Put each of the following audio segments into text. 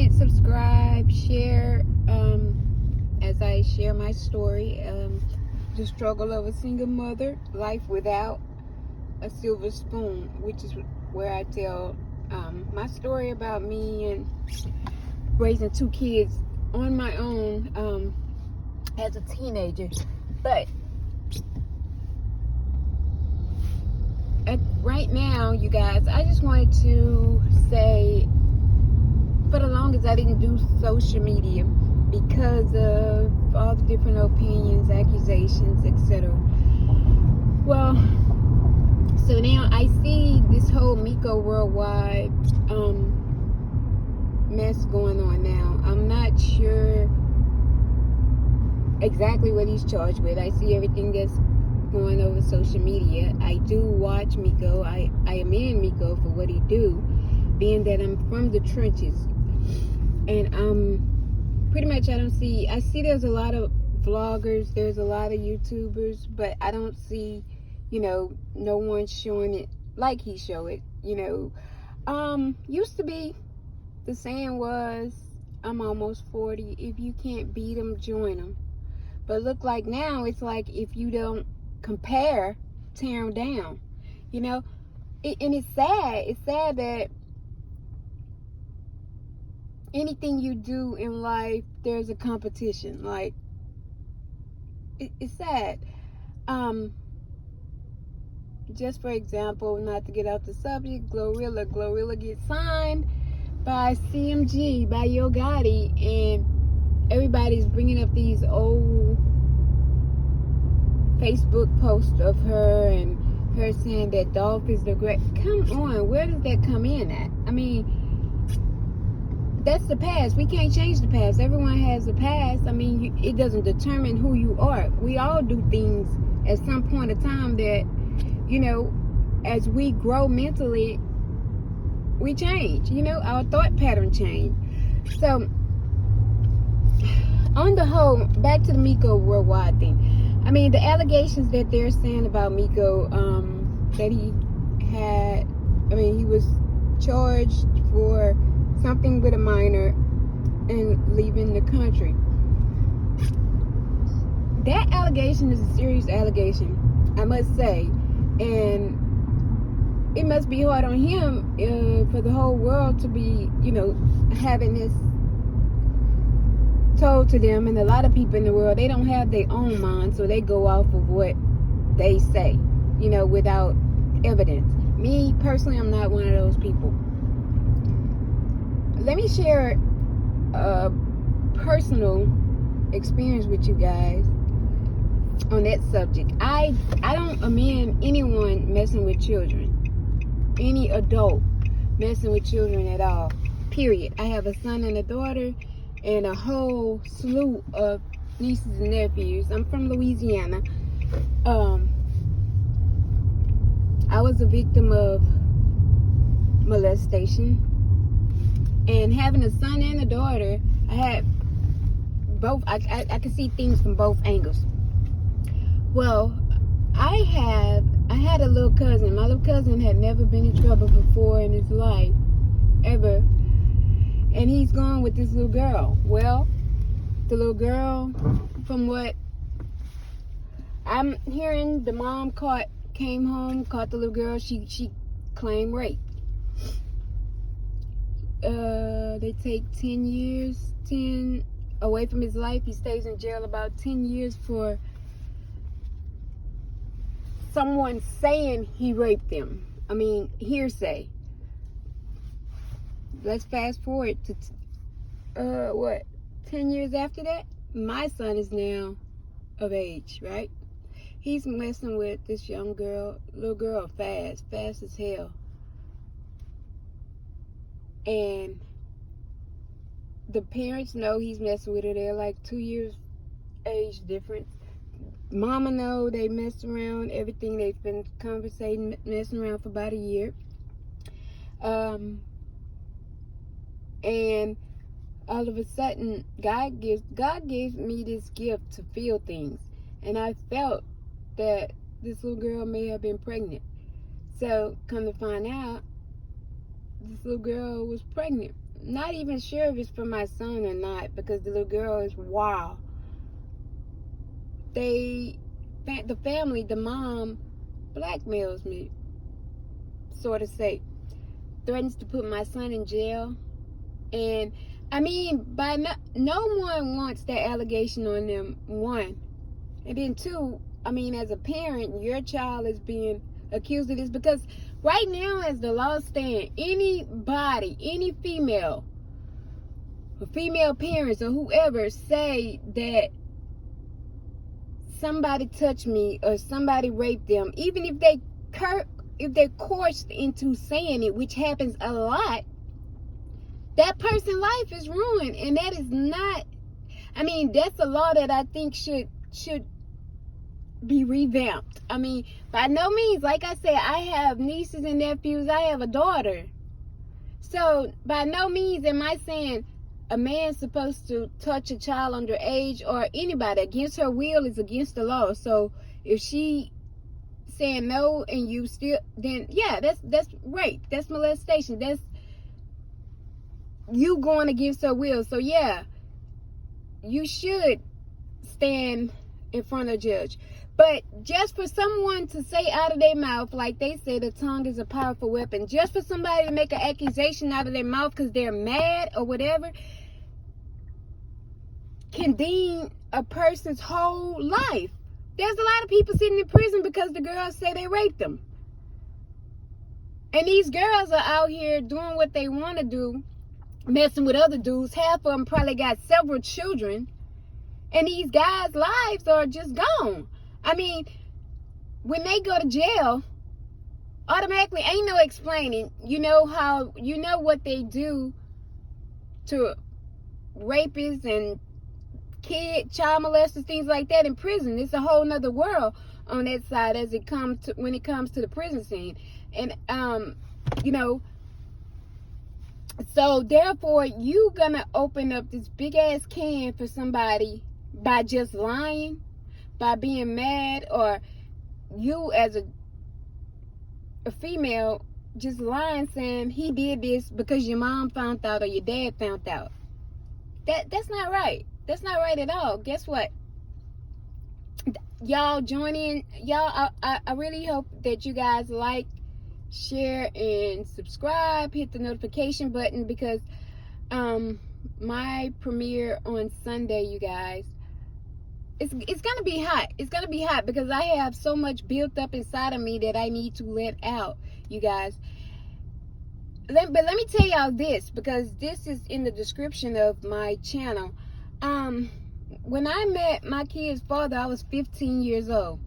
comment, subscribe, share, as I share my story, the struggle of a single mother, life without a silver spoon, which is where I tell my story about me and raising 2 kids on my own as a teenager. But right now, you guys, I just wanted to say, for the longest I didn't do social media because of all the different opinions, accusations, etc. Well, so now I see this whole Miko worldwide mess going on now. I'm not sure exactly what he's charged with. I see everything that's going over social media. I do watch Miko. I commend Miko for what he do, being that I'm from the trenches. And pretty much I see there's a lot of vloggers, there's a lot of YouTubers, but I don't see, no one showing it like he show it. Used to be, the saying was, I'm almost 40, if you can't beat them, join them. But look, like now, it's like if you don't compare, tear them down. And it's sad. It's sad that anything you do in life, there's a competition. Like, it's sad. Just for example, not to get off the subject, Glorilla gets signed by CMG, by Yo Gotti, and everybody's bringing up these old Facebook posts of her and her saying that Dolph is the great. Come on, where does that come in at? I mean, that's the past. We can't change the past. Everyone has a past. I mean, it doesn't determine who you are. We all do things at some point in time that, as we grow mentally, we change. Our thought pattern change. So, on the whole, back to the Miko worldwide thing. I mean, the allegations that they're saying about Miko, that he was charged for something with a minor and leaving the country. That allegation is a serious allegation, I must say. And it must be hard on him for the whole world to be, having this told to them. And a lot of people in the world, they don't have their own mind, so they go off of what they say, without evidence. Me, personally, I'm not one of those people. Let me share a personal experience with you guys on that subject. I don't commend anyone messing with children. Any adult messing with children at all. Period. I have a son and a daughter and a whole slew of nieces and nephews. I'm from Louisiana. I was a victim of molestation. And having a son and a daughter, I had both. I could see things from both angles. Well, I had a little cousin. My little cousin had never been in trouble before in his life, ever. And he's gone with this little girl. Well, the little girl, from what I'm hearing, the mom came home, caught the little girl. She claimed rape. They take 10 away from his life. He stays in jail about 10 years for someone saying he raped them. I mean, hearsay. Let's fast forward to 10 years after that. My son is now of age, right? He's messing with this young girl, little girl, fast as hell. And the parents know he's messing with her. They're like 2 years age difference. Mama know they messed around, everything. They've been conversating, messing around for about a year. And all of a sudden, God gave me this gift to feel things. And I felt that this little girl may have been pregnant. So, come to find out, this little girl was pregnant. not even sure if it's for my son or not, because the little girl is wild. The family, the mom, blackmails me, sort of say, threatens to put my son in jail. And I mean, no one wants that allegation on them, one. And then two, I mean, as a parent, your child is being accused of this, because right now, as the law stands, anybody, any female, or female parents or whoever say that somebody touched me or somebody raped them, even if they're coerced into saying it, which happens a lot, that person's life is ruined. And that is not, I mean, that's a law that I think should be revamped. I mean, by no means, like I said, I have nieces and nephews. I have a daughter. So by no means am I saying a man's supposed to touch a child under age, or anybody against her will is against the law. So if she saying no and you still, then yeah, that's rape, that's molestation, that's you going against her will. So yeah, you should stand in front of a judge. But just for someone to say out of their mouth, like they say, the tongue is a powerful weapon, just for somebody to make an accusation out of their mouth because they're mad or whatever, can deem a person's whole life. There's a lot of people sitting in prison because the girls say they raped them. And these girls are out here doing what they want to do, messing with other dudes. Half of them probably got several children. And these guys' lives are just gone. I mean, when they go to jail, automatically ain't no explaining. You know what they do to rapists and child molesters, things like that in prison. It's a whole nother world on that side when it comes to the prison scene. And so therefore you gonna open up this big ass can for somebody by just lying, by being mad, or you as a female just lying, saying he did this because your mom found out or your dad found out. That's not right. That's not right at all. Guess what? Y'all join in. Y'all, I really hope that you guys like, share, and subscribe. Hit the notification button, because my premiere on Sunday, you guys, it's gonna be hot. It's gonna be hot because I have so much built up inside of me that I need to let out, you guys. But let me tell y'all this, because this is in the description of my channel. When I met my kid's father, I was 15 years old.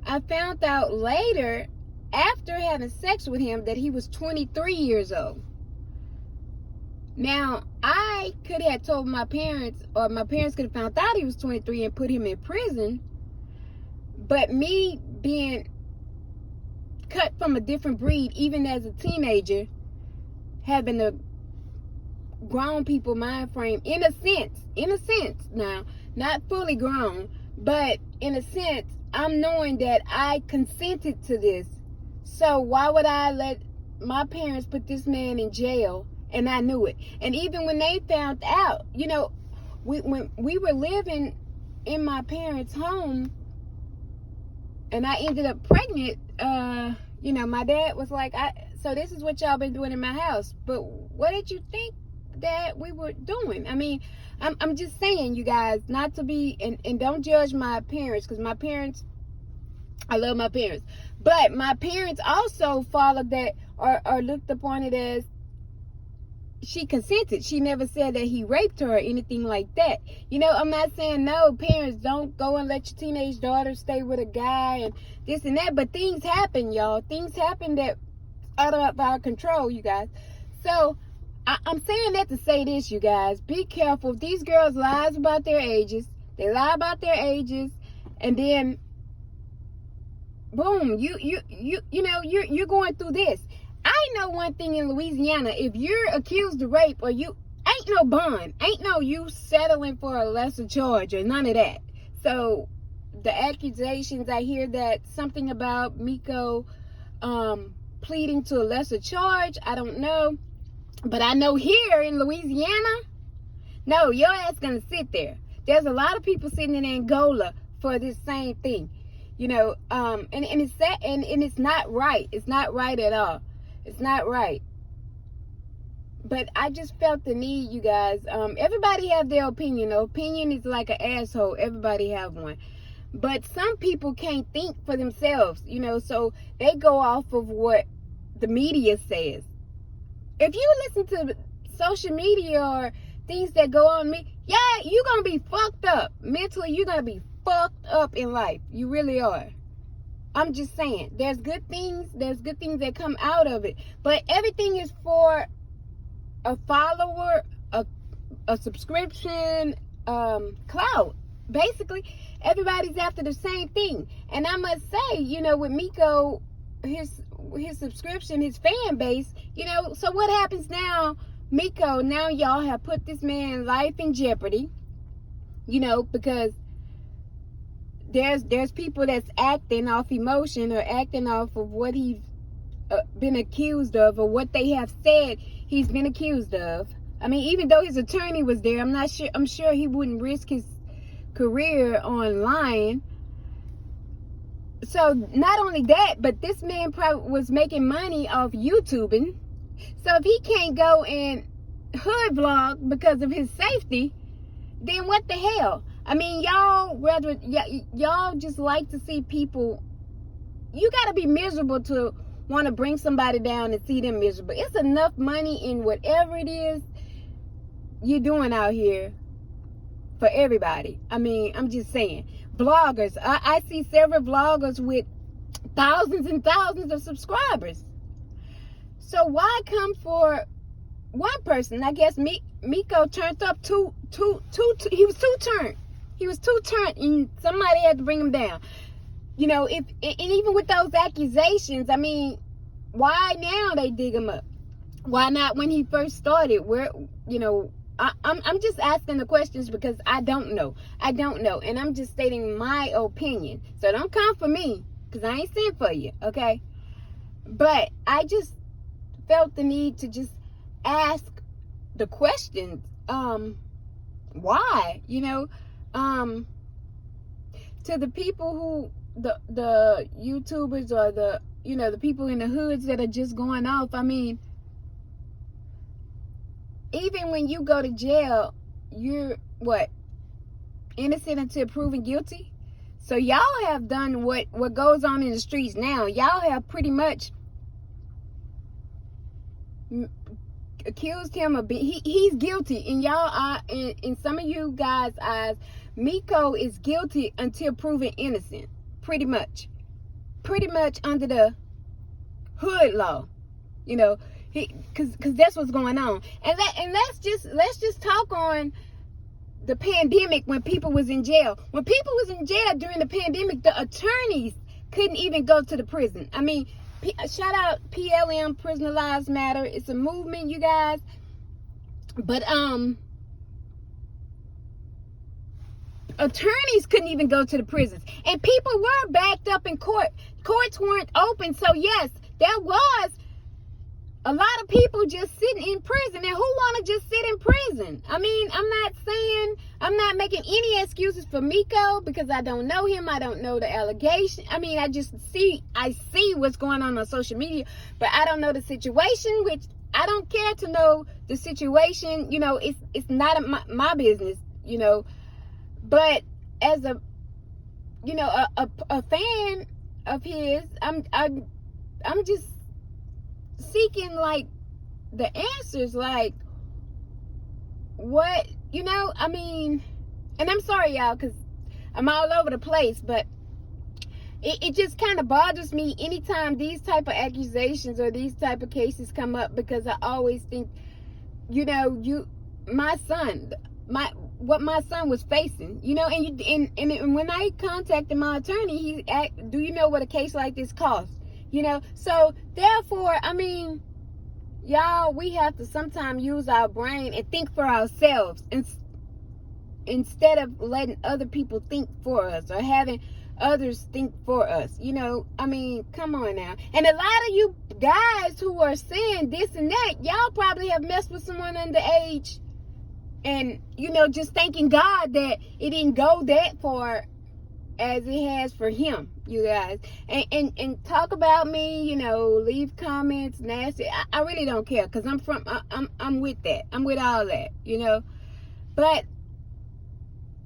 I found out later, after having sex with him, that he was 23 years old. Now, I could have told my parents, or my parents could have found out he was 23 and put him in prison. But me being cut from a different breed, even as a teenager, having a grown people mind frame, in a sense now, not fully grown, but in a sense, I'm knowing that I consented to this. So why would I let my parents put this man in jail? And I knew it. And even when they found out, when we were living in my parents' home and I ended up pregnant, my dad was like, so this is what y'all been doing in my house. But what did you think that we were doing? I mean, I'm just saying, you guys, not to be, and don't judge my parents, because my parents, I love my parents. But my parents also followed that, or looked upon it as she consented. She never said that he raped her or anything like that. I'm not saying no, parents, don't go and let your teenage daughter stay with a guy and this and that. But things happen, y'all. Things happen that out of our control, you guys. So I'm saying that to say this, you guys. Be careful. These girls lie about their ages. They lie about their ages, and then boom, you're going through this. I know one thing in Louisiana: if you're accused of rape, or you ain't no bond, ain't no you settling for a lesser charge or none of that. So the accusations, I hear that something about Miko pleading to a lesser charge. I don't know. But I know here in Louisiana, no, your ass gonna sit there. There's a lot of people sitting in Angola for this same thing, you know. And it's sad, and it's not right. It's not right at all. It's not right. But I just felt the need, you guys. Everybody have their opinion. The opinion is like an asshole. Everybody have one. But some people can't think for themselves, you know, so they go off of what the media says. If you listen to social media or things that go on me, yeah, you're going to be fucked up. Mentally, you're going to be fucked up in life. You really are. I'm just saying, there's good things that come out of it. But everything is for a follower, a subscription, clout. Basically, everybody's after the same thing. And I must say, you know, with Miko, his subscription, his fan base, you know, so what happens now? Miko, now y'all have put this man's life in jeopardy, you know, because there's people that's acting off emotion or acting off of what he's been accused of, or what they have said he's been accused of. I mean, even though his attorney was there, I'm sure he wouldn't risk his career on lying. So not only that, but this man probably was making money off YouTubing. So if he can't go and hood vlog because of his safety, then what the hell? I mean, y'all just like to see people. You got to be miserable to want to bring somebody down and see them miserable. It's enough money in whatever it is you're doing out here for everybody. I mean, I'm just saying. Vloggers. I see several vloggers with thousands and thousands of subscribers. So why come for one person? I guess Miko turned up he was two-turned. He was two-turned, and somebody had to bring him down. You know, and even with those accusations, I mean, why now they dig him up? Why not when he first started? Where, you know, I'm just asking the questions because I don't know. And I'm just stating my opinion. So don't come for me, because I ain't sent for you, okay? But I just felt the need to just ask the questions. Why? You know, to the people who, the YouTubers or the, you know, the people in the hoods that are just going off. I mean, even when you go to jail, you're what? Innocent until proven guilty. So y'all have done what goes on in the streets now. Y'all have pretty much accused him of being, he's guilty. And y'all are, in some of you guys' eyes, Miko is guilty until proven innocent. Pretty much under the hood law, you know. Because that's what's going on. And let's just talk on the pandemic when people was in jail. When people was in jail during the pandemic, the attorneys couldn't even go to the prison. I mean, shout out PLM, Prisoner Lives Matter. It's a movement, you guys. But attorneys couldn't even go to the prisons. And people were backed up in court. Courts weren't open. So yes, there was a lot of people just sitting in prison. And who want to just sit in prison? I mean, I'm not making any excuses for Miko because I don't know him. I don't know the allegation. I mean, I see what's going on social media, but I don't know the situation, which I don't care to know the situation. You know, it's not my business, you know. But as a, you know, a fan of his, I'm just seeking like the answers, like what, you know. I mean, and I'm sorry y'all because I'm all over the place, but it just kind of bothers me anytime these type of accusations or these type of cases come up, because I always think, you know, what my son was facing, you know. And when I contacted my attorney, he asked, do you know what a case like this costs? You know, so therefore, I mean, y'all, we have to sometimes use our brain and think for ourselves instead of letting other people think for us, or having others think for us. You know, I mean, come on now. And a lot of you guys who are saying this and that, y'all probably have messed with someone underage, and, you know, just thanking God that it didn't go that far as it has for him, you guys. And talk about me, you know, leave comments nasty. I really don't care, because I'm with that. I'm with all that, you know. But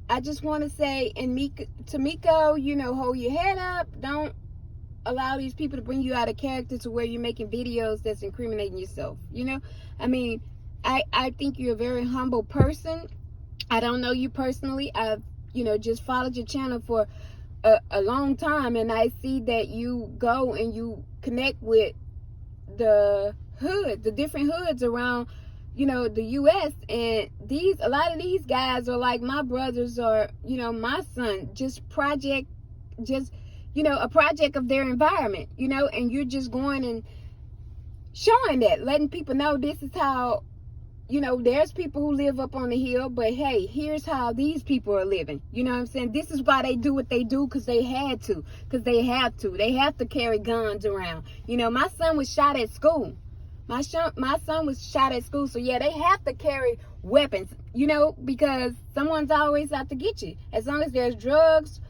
I just want to say, and Miko, you know, hold your head up. Don't allow these people to bring you out of character to where you're making videos that's incriminating yourself, you know. I mean, I think you're a very humble person. I don't know you personally. I've, you know, just followed your channel for a long time, and I see that you go and you connect with the different hoods around, you know, the U.S. And a lot of these guys are like my brothers, or, you know, my son, you know, a project of their environment, you know. And you're just going and showing that, letting people know this is how, you know, there's people who live up on the hill, but hey, here's how these people are living. You know what I'm saying? This is why they do what they do, because they had to, because they have to. They have to carry guns around. You know, my son was shot at school. My son was shot at school, so yeah, they have to carry weapons, you know, because someone's always out to get you. As long as there's drugs,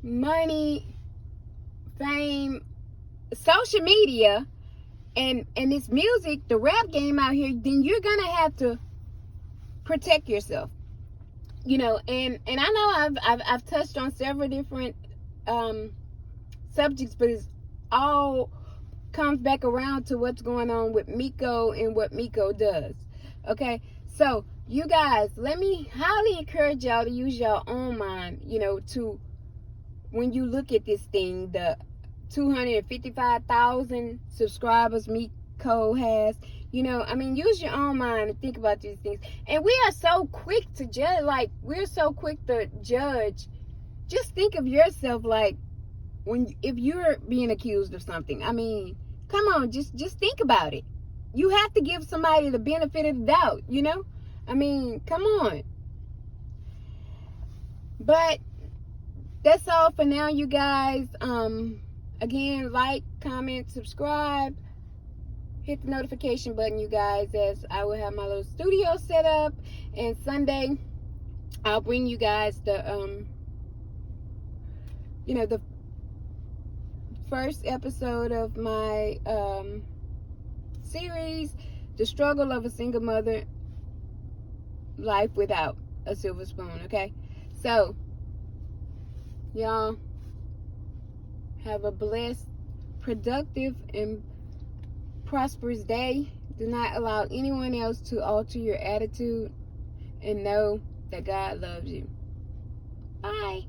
money, fame, social media, and this music, the rap game out here, then you're gonna have to protect yourself, you know. And I know I've touched on several different subjects, but it's all comes back around to what's going on with Miko and what Miko does. Okay, so you guys, let me highly encourage y'all to use your own mind, you know, to when you look at this thing, the 255,000 subscribers Miko has, you know. I mean, use your own mind and think about these things. And we are so quick to judge, like, we're so quick to judge. Just think of yourself, like, if you're being accused of something. I mean, come on, just think about it. You have to give somebody the benefit of the doubt, you know. I mean, come on. But that's all for now, you guys. Again, like, comment, subscribe, hit the notification button, you guys, as I will have my little studio set up. And Sunday, I'll bring you guys the, you know, the first episode of my series, The Struggle of a Single Mother, Life Without a Silver Spoon, okay? So, y'all, have a blessed, productive, and prosperous day. Do not allow anyone else to alter your attitude, and know that God loves you. Bye.